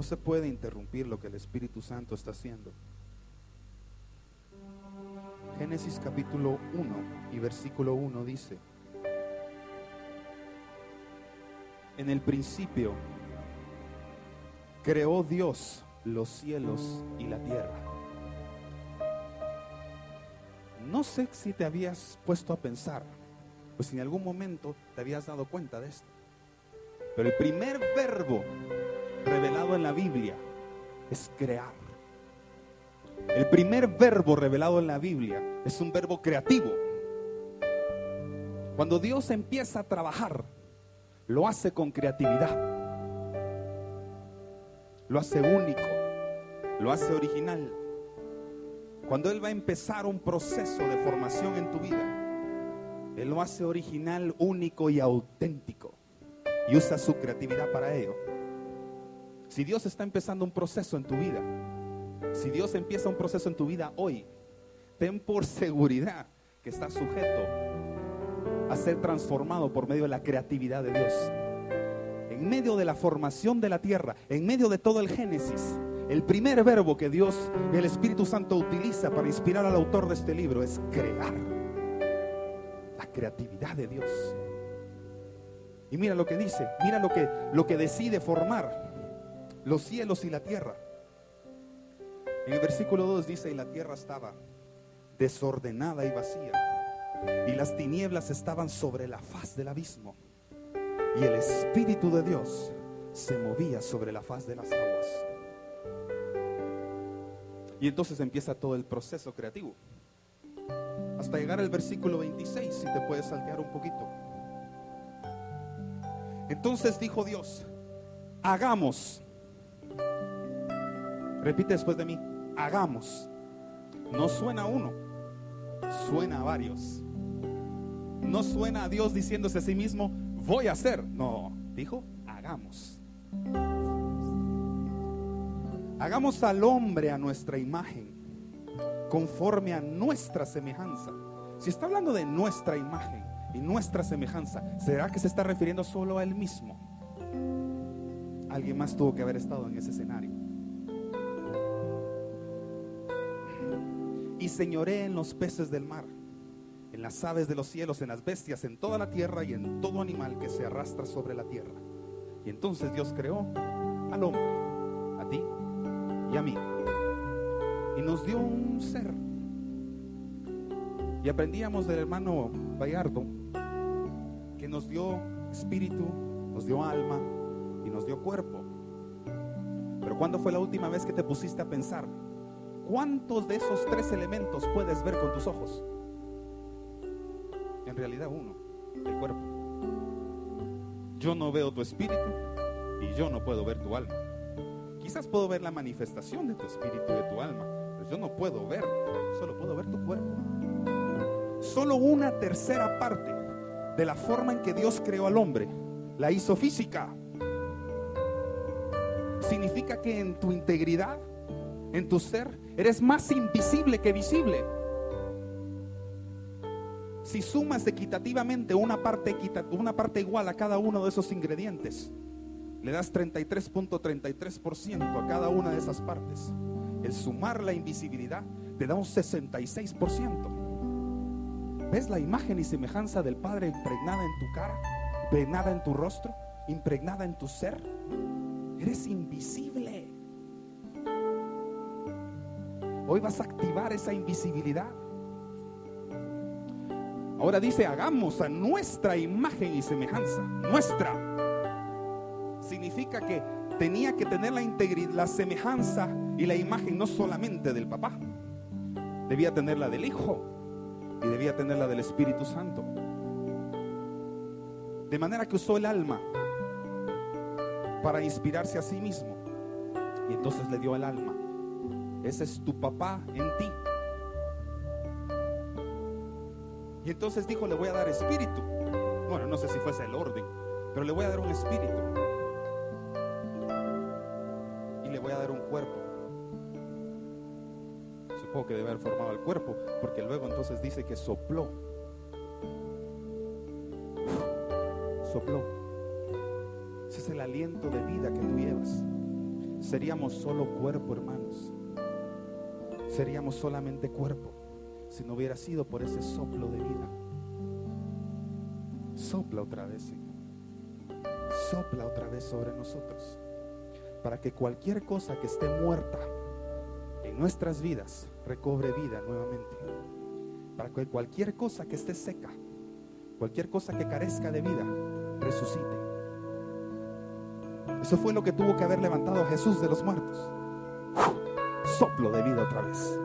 se puede interrumpir lo que el Espíritu Santo está haciendo. Génesis capítulo 1 y versículo 1 dice: en el principio creó Dios los cielos y la tierra. No sé si te habías puesto a pensar, pues si en algún momento te habías dado cuenta de esto, pero el primer verbo revelado en la Biblia es crear. El primer verbo revelado en la Biblia es un verbo creativo. Cuando Dios empieza a trabajar, lo hace con creatividad, lo hace único, lo hace original. Cuando Él va a empezar un proceso de formación en tu vida, Él lo hace original, único y auténtico, y usa su creatividad para ello. Si Dios está empezando un proceso en tu vida, si Dios empieza un proceso en tu vida hoy, ten por seguridad que estás sujeto a ser transformado por medio de la creatividad de Dios. En medio de la formación de la tierra, en medio de todo el Génesis, el primer verbo que Dios, el Espíritu Santo, utiliza para inspirar al autor de este libro es crear. La creatividad de Dios. Y mira lo que dice, mira lo que decide formar: los cielos y la tierra. En el versículo 2 dice: y la tierra estaba desordenada y vacía, y las tinieblas estaban sobre la faz del abismo, y el Espíritu de Dios se movía sobre la faz de las aguas. Y entonces empieza todo el proceso creativo, hasta llegar al versículo 26, si te puedes saltear un poquito. Entonces dijo Dios: hagamos. Repite después de mí: hagamos. No suena a uno, suena a varios. No suena a Dios diciéndose a sí mismo: voy a hacer. No, dijo: hagamos. Hagamos al hombre a nuestra imagen, conforme a nuestra semejanza. Si está hablando de nuestra imagen y nuestra semejanza, ¿será que se está refiriendo solo a él mismo? Alguien más tuvo que haber estado en ese escenario. Y señoré en los peces del mar, en las aves de los cielos, en las bestias, en toda la tierra y en todo animal que se arrastra sobre la tierra. Y entonces Dios creó al hombre, a ti y a mí, y nos dio un ser. Y aprendíamos del hermano Bayardo que nos dio espíritu, nos dio alma y nos dio cuerpo. Pero ¿cuándo fue la última vez que te pusiste a pensar cuántos de esos tres elementos puedes ver con tus ojos? En realidad uno, el cuerpo. Yo no veo tu espíritu y yo no puedo ver tu alma. Quizás puedo ver la manifestación de tu espíritu y de tu alma, pero yo no puedo ver, solo puedo ver tu cuerpo. Solo una tercera parte de la forma en que Dios creó al hombre la hizo física. Significa que en tu integridad, en tu ser, eres más invisible que visible. Si sumas equitativamente una parte igual a cada uno de esos ingredientes, le das 33.33% a cada una de esas partes. El sumar la invisibilidad te da un 66%. ¿Ves la imagen y semejanza del Padre impregnada en tu cara, impregnada en tu rostro, impregnada en tu ser? Eres invisible. Hoy vas a activar esa invisibilidad. Ahora dice: hagamos a nuestra imagen y semejanza. Nuestra significa que tenía que tener la integridad, la semejanza y la imagen no solamente del papá, debía tener la del hijo y debía tener la del Espíritu Santo. De manera que usó el alma para inspirarse a sí mismo, y entonces le dio el alma. Ese es tu papá en ti. Y entonces dijo: le voy a dar espíritu. Bueno, no sé si fuese el orden, pero le voy a dar un espíritu y le voy a dar un cuerpo. Supongo que debe haber formado el cuerpo, porque luego entonces dice que sopló. Sopló. Ese es el aliento de vida que tú llevas. seríamos solo cuerpo, hermanos. Seríamos solamente cuerpo si no hubiera sido por ese soplo de vida. Sopla otra vez, Señor. Sopla otra vez sobre nosotros, para que cualquier cosa que esté muerta en nuestras vidas recobre vida nuevamente. Para que cualquier cosa que esté seca, cualquier cosa que carezca de vida, resucite. Eso fue lo que tuvo que haber levantado a Jesús de los muertos. Soplo de vida otra vez.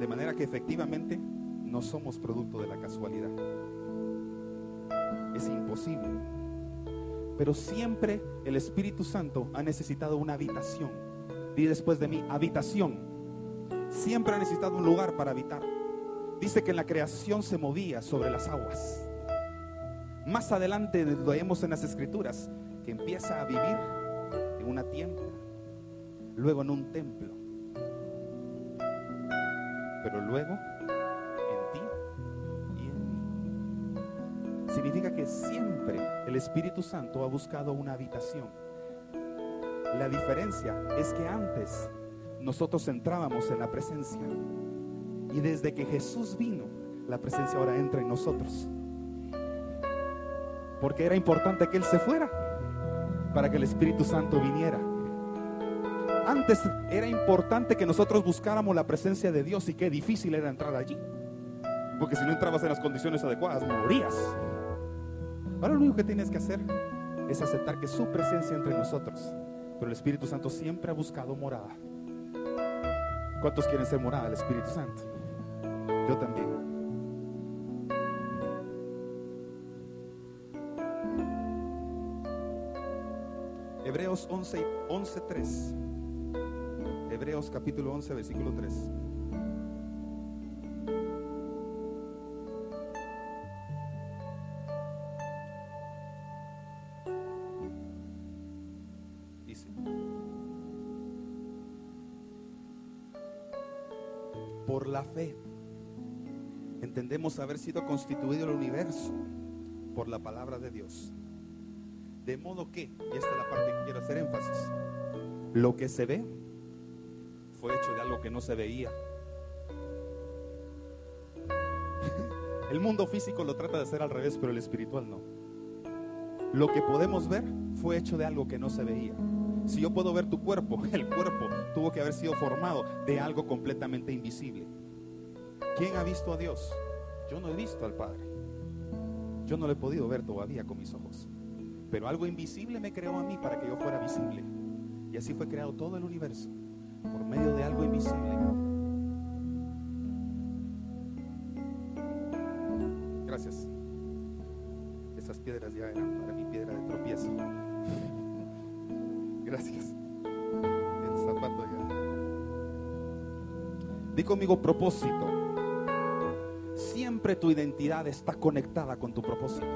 De manera que efectivamente no somos producto de la casualidad. Es imposible. Pero siempre el Espíritu Santo ha necesitado una habitación. Di después de mí, habitación. Siempre ha necesitado un lugar para habitar. Dice que en la creación se movía sobre las aguas. Más adelante lo leemos en las Escrituras, que empieza a vivir en una tienda, luego en un templo, pero luego en ti y en mí. Significa que siempre el Espíritu Santo ha buscado una habitación. La diferencia es que antes nosotros entrábamos en la presencia, y desde que Jesús vino, la presencia ahora entra en nosotros. Porque era importante que Él se fuera para que el Espíritu Santo viniera. Antes era importante que nosotros buscáramos la presencia de Dios, y qué difícil era entrar allí, porque si no entrabas en las condiciones adecuadas, morías. Ahora lo único que tienes que hacer es aceptar que su presencia entre nosotros. Pero el Espíritu Santo siempre ha buscado morada. ¿Cuántos quieren ser morada del Espíritu Santo? Yo también. Hebreos 11:3. Hebreos capítulo 11, versículo 3. Dice: por la fe entendemos haber sido constituido el universo por la palabra de Dios. De modo que, y esta es la parte que quiero hacer énfasis, lo que se ve fue hecho de algo que no se veía. El mundo físico lo trata de hacer al revés, pero el espiritual no. Lo que podemos ver fue hecho de algo que no se veía. Si yo puedo ver tu cuerpo, el cuerpo tuvo que haber sido formado de algo completamente invisible. ¿Quién ha visto a Dios? Yo no he visto al Padre. Yo no lo he podido ver todavía con mis ojos. Pero algo invisible me creó a mí para que yo fuera visible. Y así fue creado todo el universo, por medio de algo invisible. Gracias. Esas piedras ya eran para mi piedra de tropiezo. Gracias. El zapato ya. Di conmigo propósito. Siempre tu identidad está conectada con tu propósito.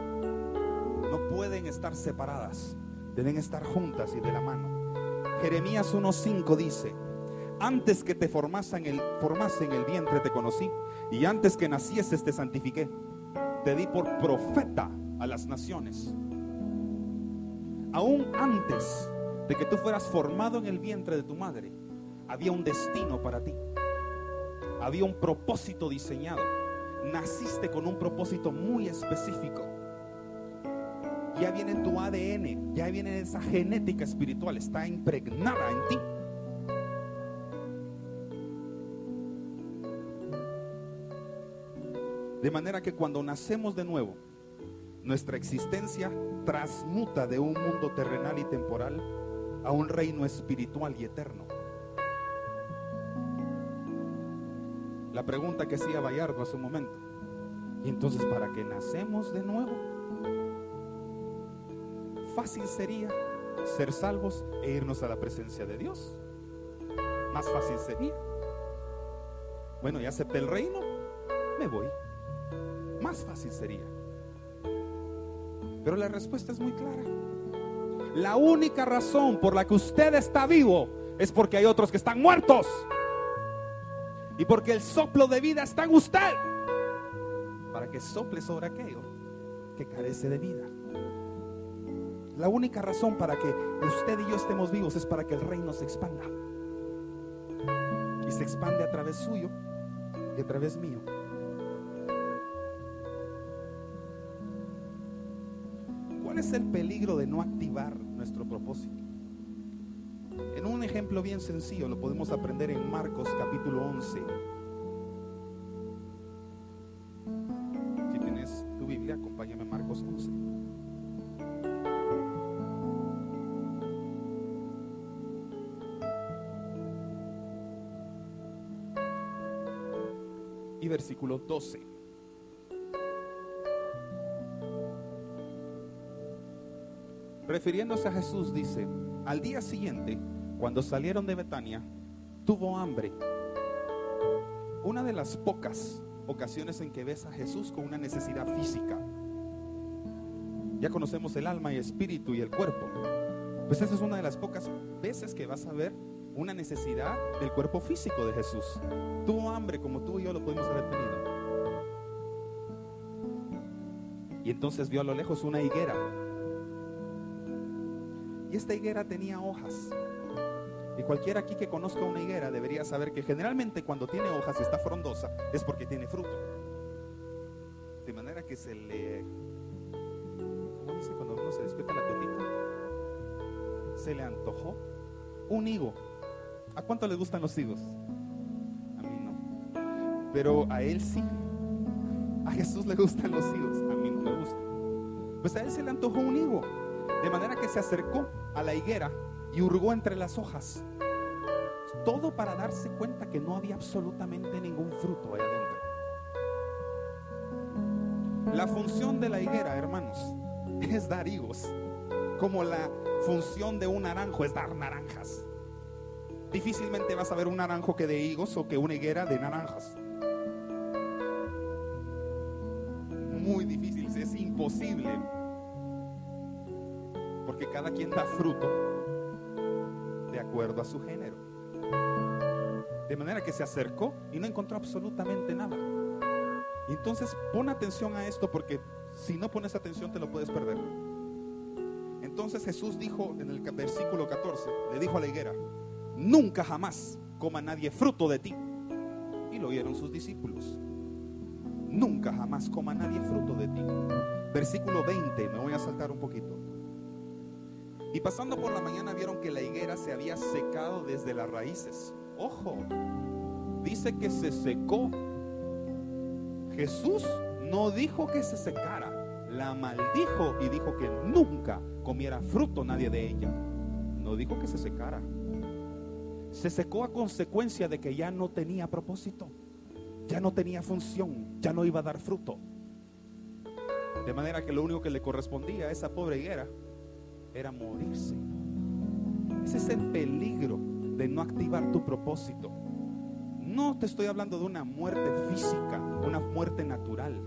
No pueden estar separadas, deben estar juntas y de la mano. Jeremías 1:5 dice: antes que te formase en el vientre te conocí, y antes que nacieses te santifiqué. Te di por profeta a las naciones. Aún antes de que tú fueras formado en el vientre de tu madre, había un destino para ti. Había un propósito diseñado. Naciste con un propósito muy específico. Ya viene en tu ADN, ya viene en esa genética espiritual, está impregnada en ti. De manera que cuando nacemos de nuevo, nuestra existencia transmuta de un mundo terrenal y temporal a un reino espiritual y eterno. La pregunta que hacía Bayardo hace un momento: ¿y entonces para qué nacemos de nuevo? Fácil sería ser salvos e irnos a la presencia de Dios. Más fácil sería: bueno, ya acepté el reino, me voy. Más fácil sería. Pero la respuesta es muy clara. La única razón por la que usted está vivo es porque hay otros que están muertos, y porque el soplo de vida está en usted, para que sople sobre aquello que carece de vida. La única razón para que usted y yo estemos vivos es para que el reino se expanda. Y se expande a través suyo y a través mío. ¿Cuál es el peligro de no activar nuestro propósito? En un ejemplo bien sencillo lo podemos aprender en Marcos capítulo 11. Si tienes tu Biblia, acompáñame a Marcos 11. Y versículo 12. Refiriéndose a Jesús, dice: al día siguiente, cuando salieron de Betania, tuvo hambre. Una de las pocas ocasiones en que ves a Jesús con una necesidad física. Ya conocemos el alma y espíritu y el cuerpo. Pues esa es una de las pocas veces que vas a ver una necesidad del cuerpo físico de Jesús. Tuvo hambre como tú y yo lo pudimos haber tenido. Y entonces vio a lo lejos una higuera. Y esta higuera tenía hojas. Y cualquiera aquí que conozca una higuera debería saber que generalmente cuando tiene hojas y está frondosa es porque tiene fruto. De manera que se le... ¿cómo dice cuando uno se despierta el apetito? Se le antojó un higo. ¿A cuánto les gustan los higos? A mí no. Pero a él sí. A Jesús le gustan los higos. A mí no me gustan. Pues a él se le antojó un higo. De manera que se acercó a la higuera y hurgó entre las hojas. Todo para darse cuenta que no había absolutamente ningún fruto ahí adentro. La función de la higuera, hermanos, es dar higos. Como la función de un naranjo es dar naranjas. Difícilmente vas a ver un naranjo que dé higos o que una higuera de naranjas. Muy difícil, es imposible. Porque cada quien da fruto de acuerdo a su género. De manera que se acercó y no encontró absolutamente nada. Y entonces pon atención a esto, porque si no pones atención te lo puedes perder. Entonces Jesús dijo en el versículo 14, le dijo a la higuera: nunca jamás coma nadie fruto de ti. Y lo oyeron sus discípulos. Nunca jamás coma nadie fruto de ti. Versículo 20, me voy a saltar un poquito. Y pasando por la mañana vieron que la higuera se había secado desde las raíces. Ojo, dice que se secó. Jesús no dijo que se secara, la maldijo y dijo que nunca comiera fruto nadie de ella. No dijo que se secara. Se secó a consecuencia de que ya no tenía propósito, ya no tenía función, ya no iba a dar fruto. De manera que lo único que le correspondía a esa pobre higuera era morirse. Ese es el peligro de no activar tu propósito. No te estoy hablando de una muerte física, una muerte natural.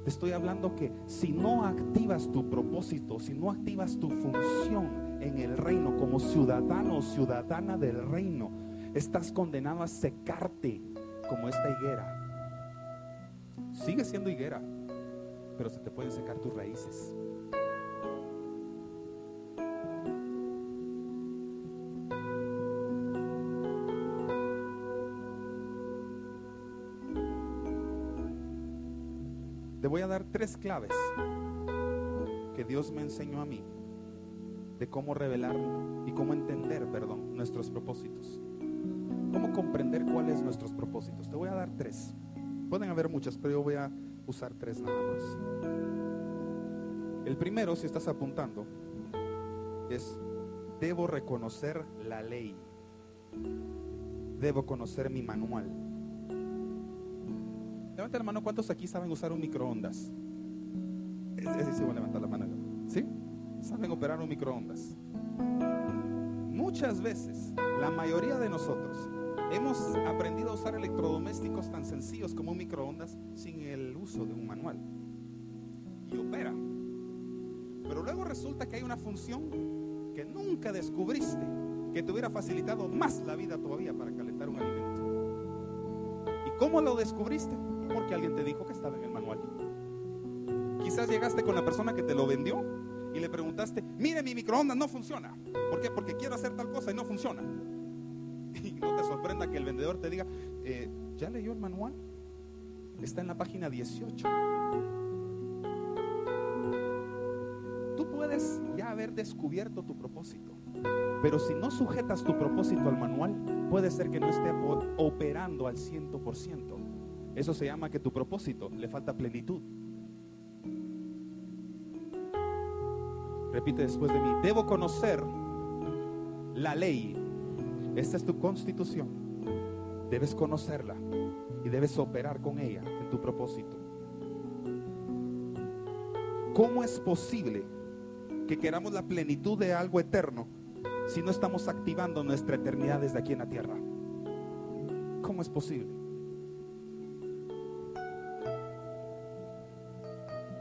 Te estoy hablando que si no activas tu propósito, si no activas tu función en el reino como ciudadano o ciudadana del reino, estás condenado a secarte como esta higuera. Sigue siendo higuera, pero se te pueden secar tus raíces. Te voy a dar 3 claves que Dios me enseñó a mí de cómo revelar y cómo entender, nuestros propósitos. Cómo comprender cuáles nuestros propósitos. Te voy a dar 3. Pueden haber muchas, pero yo voy a usar 3 nada más. El primero, si estás apuntando, es: debo reconocer la ley. Debo conocer mi manual. Levanta la mano, ¿cuántos aquí saben usar un microondas? Ese sí va a levantar la mano. ¿Sí? ¿Saben operar un microondas? Muchas veces, la mayoría de nosotros hemos aprendido a usar electrodomésticos tan sencillos como un microondas sin el uso de un manual. Y opera. Pero luego resulta que hay una función que nunca descubriste, que te hubiera facilitado más la vida todavía para calentar un alimento. ¿Y cómo lo descubriste? Porque alguien te dijo que estaba en el manual. Quizás llegaste con la persona que te lo vendió y le preguntaste, mire, mi microondas no funciona. ¿Por qué? Porque quiero hacer tal cosa y no funciona. Y no te sorprenda que el vendedor te diga, ¿ya leyó el manual? Está en la página 18. Tú puedes ya haber descubierto tu propósito, pero si no sujetas tu propósito al manual, puede ser que no esté operando al 100%. Eso se llama que tu propósito le falta plenitud. Repite después de mí: debo conocer la ley. Esta es tu constitución. Debes conocerla y debes operar con ella en tu propósito. ¿Cómo es posible que queramos la plenitud de algo eterno si no estamos activando nuestra eternidad desde aquí en la tierra? ¿Cómo es posible?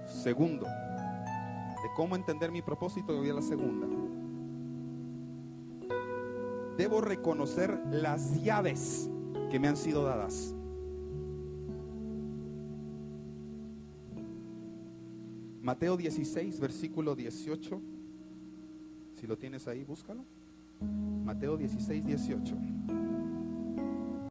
Segundo, de cómo entender mi propósito, voy a la segunda. Debo reconocer las llaves que me han sido dadas. Mateo 16, versículo 18. Si lo tienes ahí, búscalo. Mateo 16, 18.